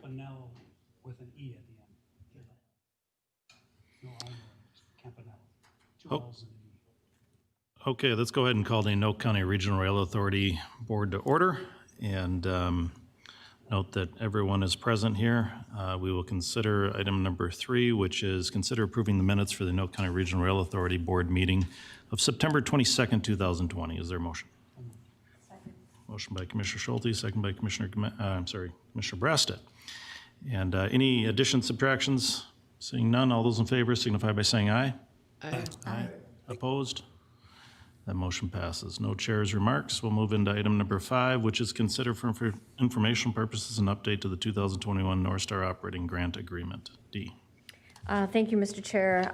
Campanelle with an E at the end. No, I know, Campanelle. Two Oh. L's and an E. Okay, let's go ahead and call the Anoka County Regional Rail Authority Board to order. And note that everyone is present here. We will consider item number 3, which is consider approving the minutes for the Anoka County Regional Rail Authority Board meeting of September 22nd, 2020. Is there a motion? Second. Motion by Commissioner Schulte, second by Commissioner Brasted. And any additions, subtractions? Seeing none, all those in favor signify by saying aye. Aye. Opposed? That motion passes. No chair's remarks. We'll move into item number 5, which is consider for informational purposes an update to the 2021 North Star Operating Grant Agreement. D. Thank you, Mr. Chair.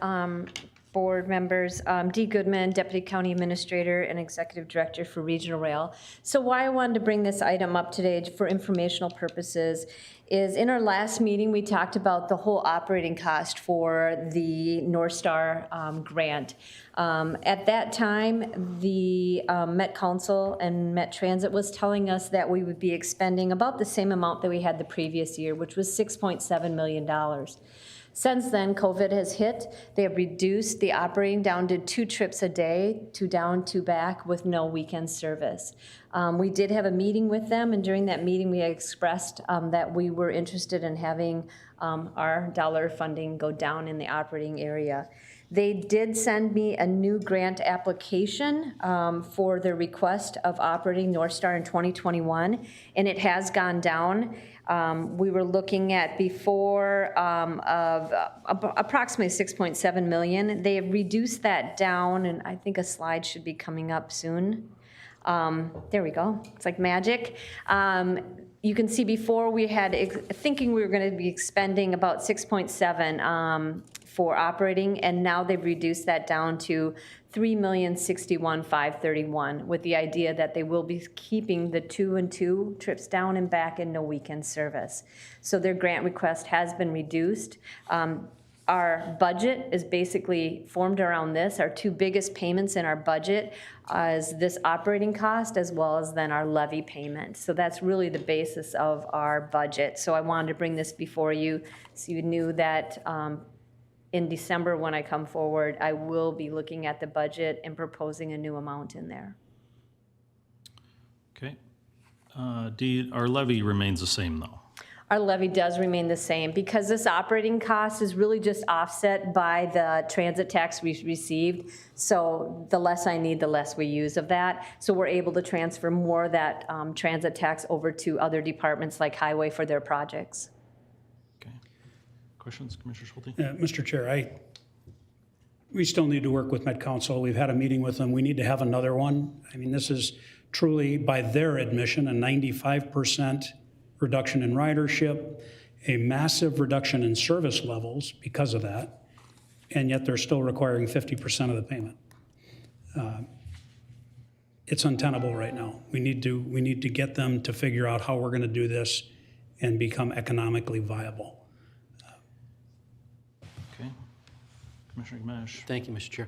Board members, Dee Goodman, Deputy County Administrator and Executive Director for Regional Rail. So why I wanted to bring this item up today for informational purposes is in our last meeting, we talked about the whole operating cost for the North Star grant. At that time, the Met Council and Met Transit was telling us that we would be expending about the same amount that we had the previous year, which was $6.7 million. Since then, COVID has hit. They have reduced the operating down to 2 trips a day, 2 down, 2 back, with no weekend service. We did have a meeting with them, and during that meeting, we expressed that we were interested in having our dollar funding go down in the operating area. They did send me a new grant application for the request of operating North Star in 2021, and it has gone down. We were looking at before of approximately 6.7 million. They have reduced that down, and I think a slide should be coming up soon. There we go. It's like magic. You can see before we had thinking we were going to be expending about 6.7 for operating, and now they've reduced that down to 3,061,531, with the idea that they will be keeping the 2 and 2 trips down and back and no weekend service. So their grant request has been reduced. Our budget is basically formed around this. Our 2 biggest payments in our budget is this operating cost as well as then our levy payment. So that's really the basis of our budget. So I wanted to bring this before you so you knew that in December when I come forward, I will be looking at the budget and proposing a new amount in there. Okay. D, our levy remains the same though. Our levy does remain the same because this operating cost is really just offset by the transit tax we received. So the less I need, the less we use of that. So we're able to transfer more of that transit tax over to other departments like highway for their projects. Okay. Questions, Commissioner Schulte? Mr. Chair, we still need to work with Met Council. We've had a meeting with them. We need to have another one. I mean, this is truly, by their admission, a 95% reduction in ridership, a massive reduction in service levels because of that, and yet they're still requiring 50% of the payment. It's untenable right now. We need to get them to figure out how we're going to do this and become economically viable. Okay. Commissioner Gamache. Thank you, Mr. Chair.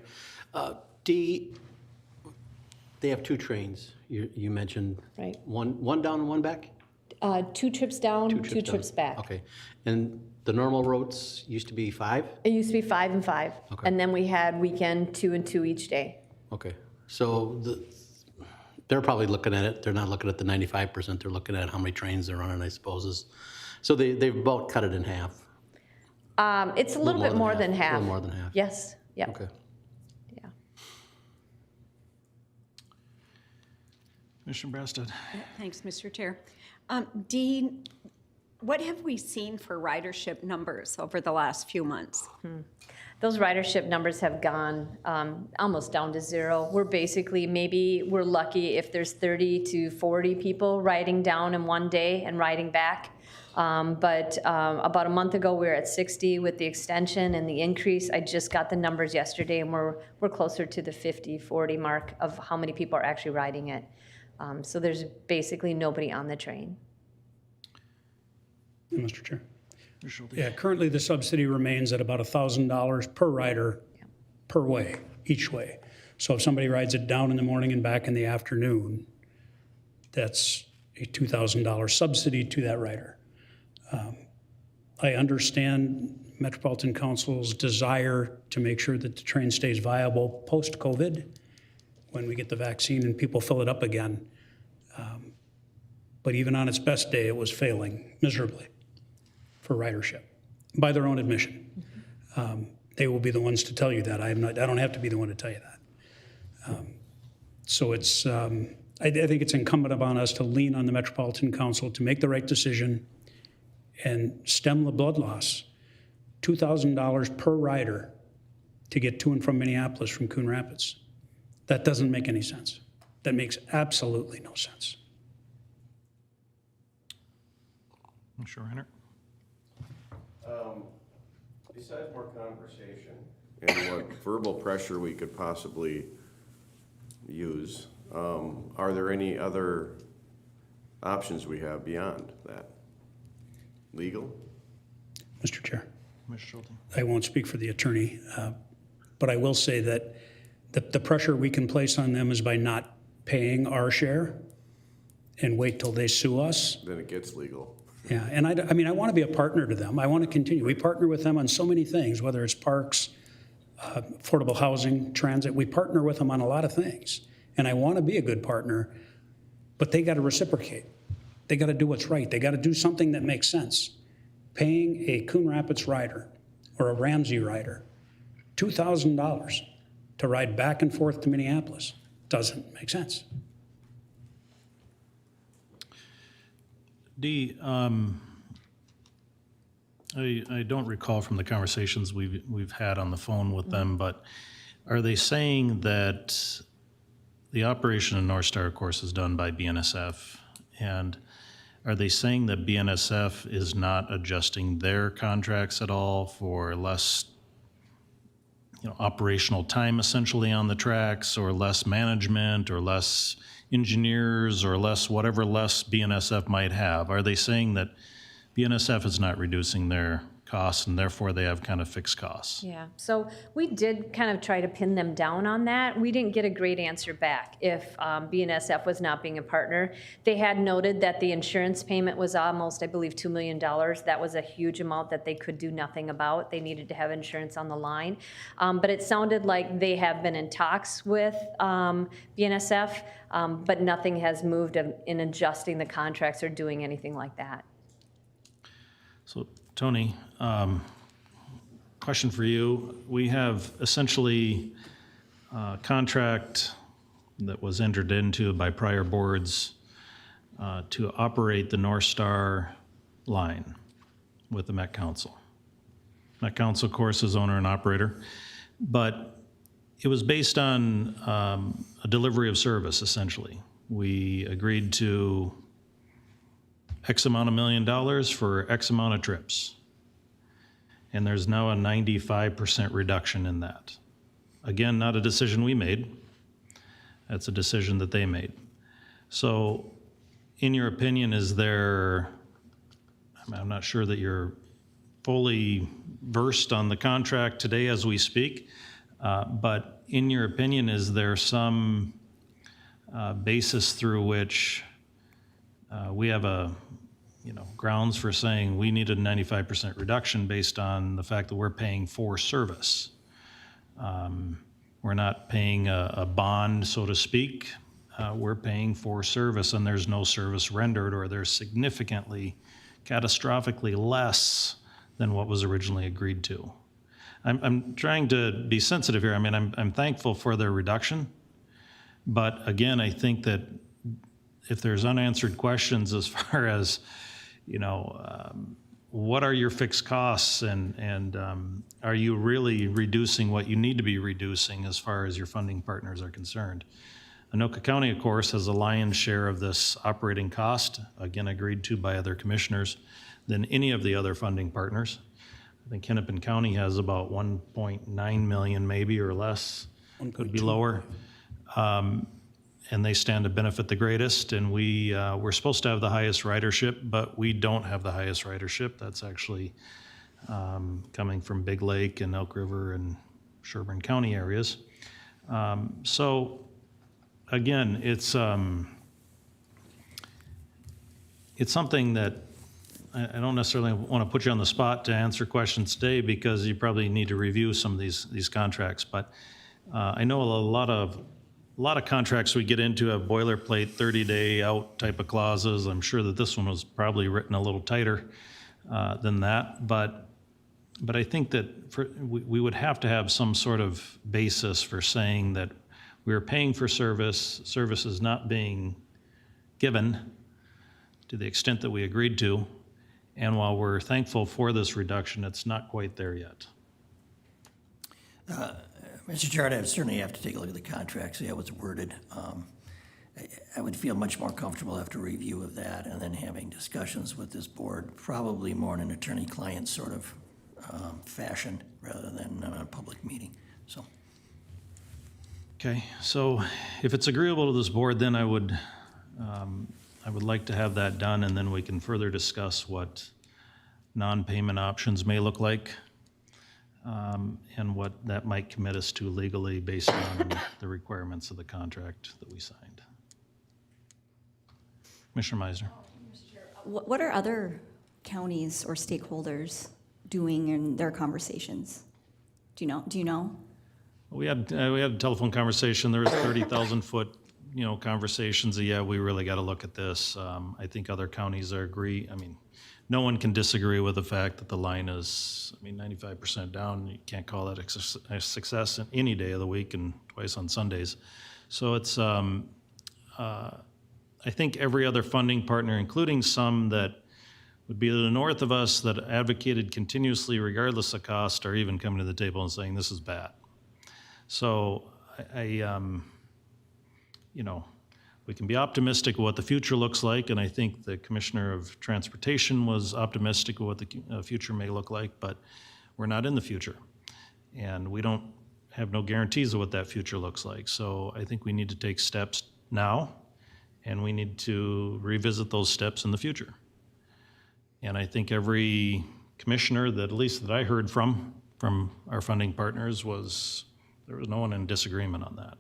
D, they have 2 trains. You mentioned Right. one down and one back? 2 trips down, 2 down. trips back. Okay. And the normal routes used to be 5? It used to be 5 and 5. Okay. And then we had weekend 2 and 2 each day. Okay. So they're probably looking at it. They're not looking at the 95%. They're looking at how many trains they're running, I suppose. So they've about cut it in half. It's a little bit more than half. A little more than half. Yes, yeah. Okay. Yeah. Commissioner Brasted. Thanks, Mr. Chair. Dean, what have we seen for ridership numbers over the last few months? Those ridership numbers have gone almost down to 0. We're basically, maybe we're lucky if there's 30 to 40 people riding down in one day and riding back. But about a month ago, we were at 60 with the extension and the increase. I just got the numbers yesterday, and we're closer to the 50, 40 mark of how many people are actually riding it. So there's basically nobody on the train. Mr. Chair. Commissioner Schulte. Yeah, currently the subsidy remains at about $1,000 per rider per way, each way. So if somebody rides it down in the morning and back in the afternoon, that's a $2,000 subsidy to that rider. I understand Metropolitan Council's desire to make sure that the train stays viable post-COVID, when we get the vaccine and people fill it up again. But even on its best day, it was failing miserably for ridership, by their own admission. They will be the ones to tell you that. I don't have to be the one to tell you that. So it's, I think it's incumbent upon us to lean on the Metropolitan Council to make the right decision and stem the blood loss. $2,000 per rider to get to and from Minneapolis from Coon Rapids. That doesn't make any sense. That makes absolutely no sense. Commissioner Reinert? Besides more conversation and what verbal pressure we could possibly use, are there any other options we have beyond that? Legal? Mr. Chair, Commissioner Schulte? I won't speak for the attorney, but I will say that the pressure we can place on them is by not paying our share and wait till they sue us. Then it gets legal. Yeah, and I mean, I want to be a partner to them. I want to continue. We partner with them on so many things, whether it's parks, affordable housing, transit. We partner with them on a lot of things. And I want to be a good partner, but they got to reciprocate. They got to do what's right. They got to do something that makes sense. Paying a Coon Rapids rider or a Ramsey rider $2,000 to ride back and forth to Minneapolis doesn't make sense. Dee, I don't recall from the conversations we've had on the phone with them, but are they saying that the operation in North Star, of course, is done by BNSF, and are they saying that BNSF is not adjusting their contracts at all for less, operational time essentially on the tracks, or less management, or less engineers, or less whatever less BNSF might have? Are they saying that BNSF is not reducing their costs and therefore they have kind of fixed costs? Yeah, so we did kind of try to pin them down on that. We didn't get a great answer back if BNSF was not being a partner. They had noted that the insurance payment was almost, I believe, $2 million. That was a huge amount that they could do nothing about. They needed to have insurance on the line. But it sounded like they have been in talks with BNSF, but nothing has moved in adjusting the contracts or doing anything like that. So, Tony, question for you. We have essentially a contract that was entered into by prior boards to operate the North Star line with the Met Council. Met Council, of course, is owner and operator, but it was based on a delivery of service, essentially. We agreed to X amount of $1 million for X amount of trips. And there's now a 95% reduction in that. Again, not a decision we made. That's a decision that they made. So, in your opinion, is there, I'm not sure that you're fully versed on the contract today as we speak, but in your opinion, is there some basis through which we have grounds for saying we need a 95% reduction based on the fact that we're paying for service? We're not paying a bond, so to speak. We're paying for service, and there's no service rendered, or there's significantly, catastrophically less than what was originally agreed to. I'm trying to be sensitive here. I mean, I'm thankful for their reduction, but again, I think that if there's unanswered questions as far as, what are your fixed costs, and are you really reducing what you need to be reducing as far as your funding partners are concerned? Anoka County, of course, has a lion's share of this operating cost, again agreed to by other commissioners, than any of the other funding partners. I think Hennepin County has about 1.9 million maybe, or less, could be lower. And they stand to benefit the greatest, and we're supposed to have the highest ridership, but we don't have the highest ridership. That's actually coming from Big Lake and Elk River and Sherburne County areas. So again, it's something that I don't necessarily want to put you on the spot to answer questions today because you probably need to review some of these contracts. But I know a lot of contracts we get into have boilerplate 30-day out type of clauses. I'm sure that this one was probably written a little tighter than that. But I think that we would have to have some sort of basis for saying that we are paying for service is not being given to the extent that we agreed to. And while we're thankful for this reduction, it's not quite there yet. Mr. Chair, I'd certainly have to take a look at the contract, see how it's worded. I would feel much more comfortable after review of that and then having discussions with this board, probably more in an attorney-client sort of fashion rather than a public meeting, so. Okay, so if it's agreeable to this board, then I would like to have that done, and then we can further discuss what non-payment options may look like, and what that might commit us to legally based on the requirements of the contract that we signed. Commissioner Meisner. What are other counties or stakeholders doing in their conversations? Do you know? We had a telephone conversation. There was 30,000 foot, conversations. Yeah, we really got to look at this. I think other counties agree. I mean, no one can disagree with the fact that the line is, 95% down. You can't call that a success in any day of the week and twice on Sundays. So it's, I think every other funding partner, including some that would be to the north of us that advocated continuously regardless of cost, are even coming to the table and saying this is bad. So we can be optimistic of what the future looks like, and I think the Commissioner of Transportation was optimistic of what the future may look like, but we're not in the future. And we don't have no guarantees of what that future looks like. So I think we need to take steps now, and we need to revisit those steps in the future. And I think every commissioner that, at least that I heard from our funding partners, there was no one in disagreement on that.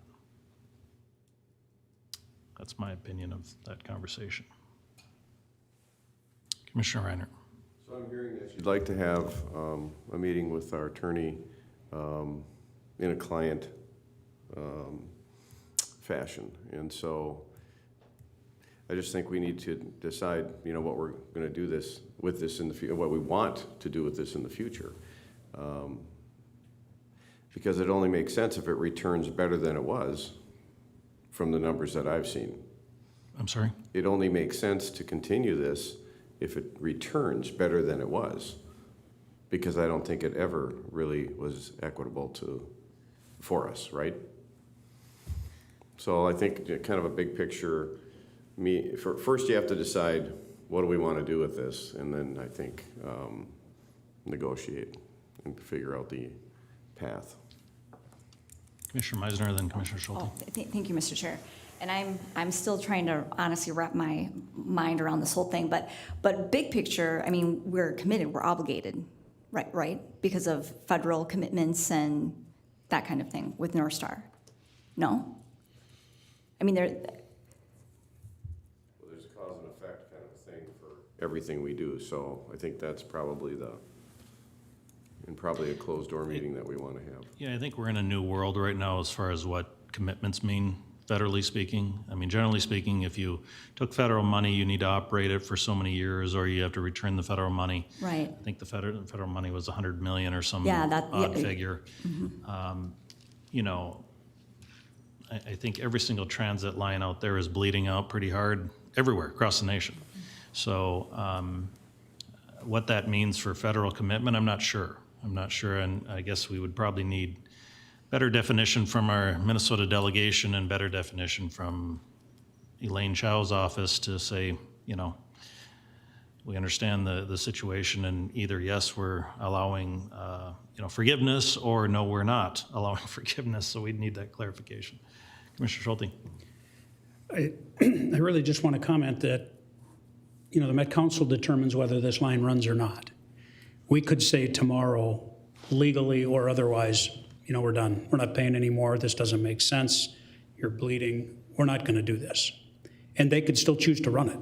That's my opinion of that conversation. Commissioner Reiner. So I'm hearing that you'd like to have a meeting with our attorney in a client fashion. And so I just think we need to decide, what we're going to do with this in the future, what we want to do with this in the future. Because it only makes sense if it returns better than it was from the numbers that I've seen. I'm sorry? It only makes sense to continue this if it returns better than it was, because I don't think it ever really was equitable for us, right? So I think kind of a big picture, first you have to decide what do we want to do with this, and then I think negotiate and figure out the path. Commissioner Meisner, then Commissioner Schulte. Oh, thank you, Mr. Chair. And I'm still trying to honestly wrap my mind around this whole thing. But big picture, we're committed, we're obligated, right? Because of federal commitments and that kind of thing with North Star. No? Well, there's a cause and effect kind of a thing for everything we do. So I think that's probably probably a closed door meeting that we want to have. Yeah, I think we're in a new world right now as far as what commitments mean, federally speaking. Generally speaking, if you took federal money, you need to operate it for so many years, or you have to return the federal money. Right. I think the federal money was $100 million or some Yeah, odd figure. Mm-hmm. I think every single transit line out there is bleeding out pretty hard everywhere across the nation. So what that means for federal commitment, I'm not sure, and I guess we would probably need better definition from our Minnesota delegation and better definition from Elaine Chow's office to say, we understand the situation, and either yes, we're allowing forgiveness, or no, we're not allowing forgiveness. So we'd need that clarification. Commissioner Schulte. I really just want to comment that, the Met Council determines whether this line runs or not. We could say tomorrow, legally or otherwise, we're done. We're not paying anymore. This doesn't make sense. You're bleeding. We're not going to do this. And they could still choose to run it.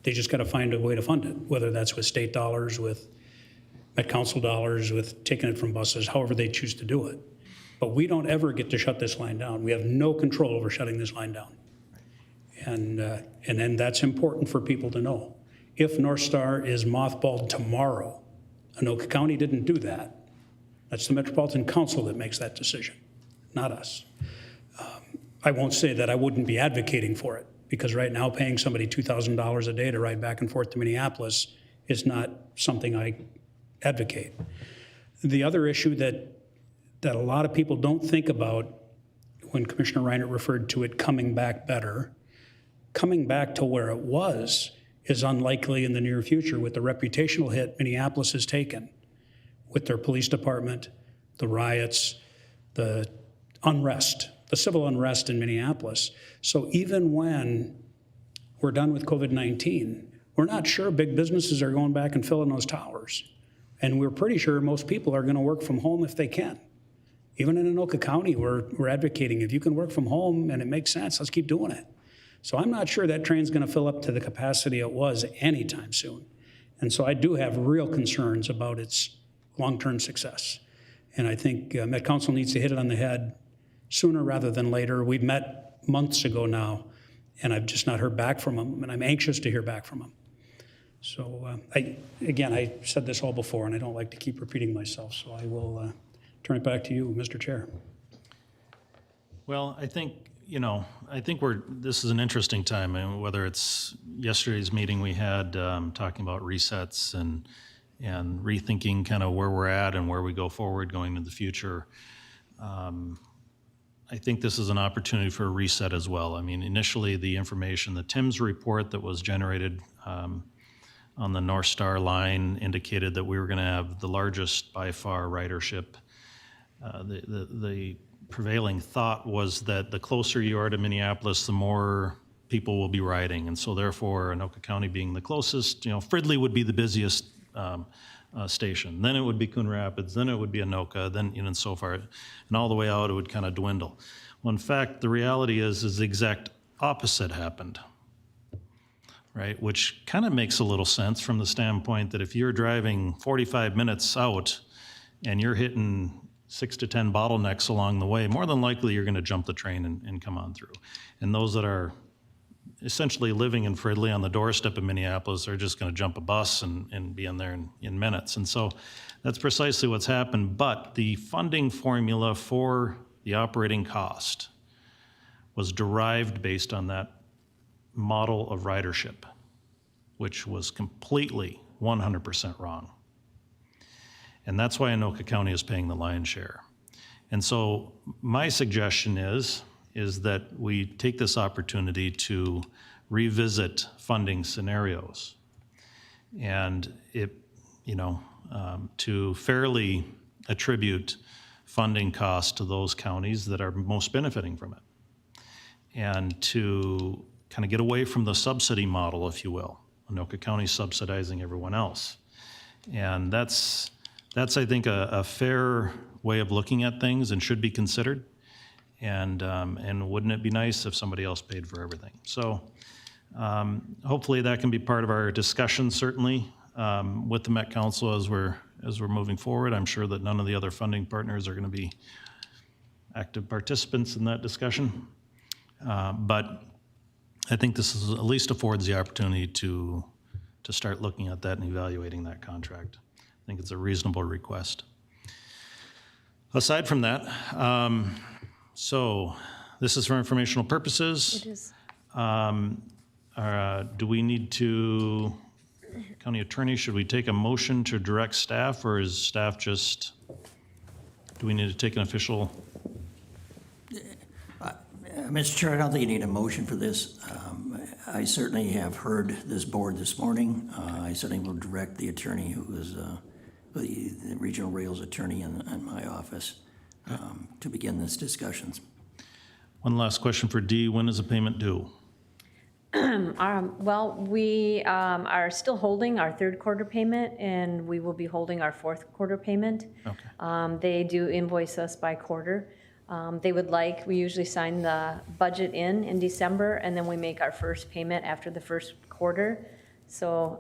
They just got to find a way to fund it, whether that's with state dollars, with Met Council dollars, with taking it from buses, however they choose to do it. But we don't ever get to shut this line down. We have no control over shutting this line down. And then that's important for people to know. If North Star is mothballed tomorrow, Anoka County didn't do that. That's the Metropolitan Council that makes that decision, not us. I won't say that I wouldn't be advocating for it, because right now paying somebody $2,000 a day to ride back and forth to Minneapolis is not something I advocate. The other issue that a lot of people don't think about when Commissioner Reinert referred to it coming back better, coming back to where it was is unlikely in the near future with the reputational hit Minneapolis has taken with their police department, the riots, the unrest, the civil unrest in Minneapolis. So even when we're done with COVID-19, we're not sure big businesses are going back and filling those towers. And we're pretty sure most people are going to work from home if they can. Even in Anoka County, we're advocating, if you can work from home and it makes sense, let's keep doing it. So I'm not sure that train's going to fill up to the capacity it was anytime soon. And so I do have real concerns about its long-term success. And I think Met Council needs to hit it on the head sooner rather than later. We've met months ago now, and I've just not heard back from them, and I'm anxious to hear back from them. So I said this all before, and I don't like to keep repeating myself, so I will turn it back to you, Mr. Chair. Well, I think this is an interesting time, and whether it's yesterday's meeting we had talking about resets and rethinking kind of where we're at and where we go forward going into the future. I think this is an opportunity for a reset as well. I mean, initially the information, the TIMS report that was generated on the North Star line indicated that we were going to have the largest by far ridership. The prevailing thought was that the closer you are to Minneapolis, the more people will be riding. And so therefore, Anoka County being the closest, Fridley would be the busiest station. Then it would be Coon Rapids, then it would be Anoka, then and so far. And all the way out, it would kind of dwindle. Well, in fact, the reality is the exact opposite happened, right? Which kind of makes a little sense from the standpoint that if you're driving 45 minutes out and you're hitting 6 to 10 bottlenecks along the way, more than likely you're going to jump the train and come on through. And those that are essentially living in Fridley on the doorstep of Minneapolis are just going to jump a bus and be in there in minutes. And so that's precisely what's happened. But the funding formula for the operating cost was derived based on that model of ridership, which was completely 100% wrong. And that's why Anoka County is paying the lion's share. And so my suggestion is that we take this opportunity to revisit funding scenarios and to fairly attribute funding costs to those counties that are most benefiting from it, and to kind of get away from the subsidy model, if you will. Anoka County subsidizing everyone else. And that's I think, a fair way of looking at things and should be considered. And wouldn't it be nice if somebody else paid for everything? So hopefully that can be part of our discussion, certainly, with the Met Council as we're moving forward. I'm sure that none of the other funding partners are going to be active participants in that discussion. But I think this is at least affords the opportunity to start looking at that and evaluating that contract. I think it's a reasonable request. Aside from that, so this is for informational purposes. It is. Do we need to, County Attorney, should we take a motion to direct staff, or is staff just, do we need to take an official? Mr. Chair, I don't think you need a motion for this. I certainly have heard this board this morning. I certainly will direct the attorney who is the Regional Rails attorney in my office to begin this discussions. One last question for Dee. When is the payment due? Well, we are still holding our third quarter payment, and we will be holding our fourth quarter payment. Okay. They do invoice us by quarter. We usually sign the budget in December, and then we make our first payment after the first quarter. So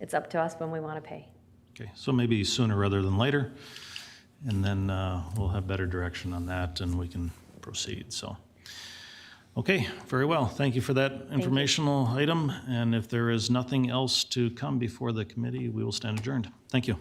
it's up to us when we want to pay. Okay, so maybe sooner rather than later, and then we'll have better direction on that, and we can proceed, so. Okay, very well. Thank you for that informational item, and if there is nothing else to come before the committee, we will stand adjourned. Thank you.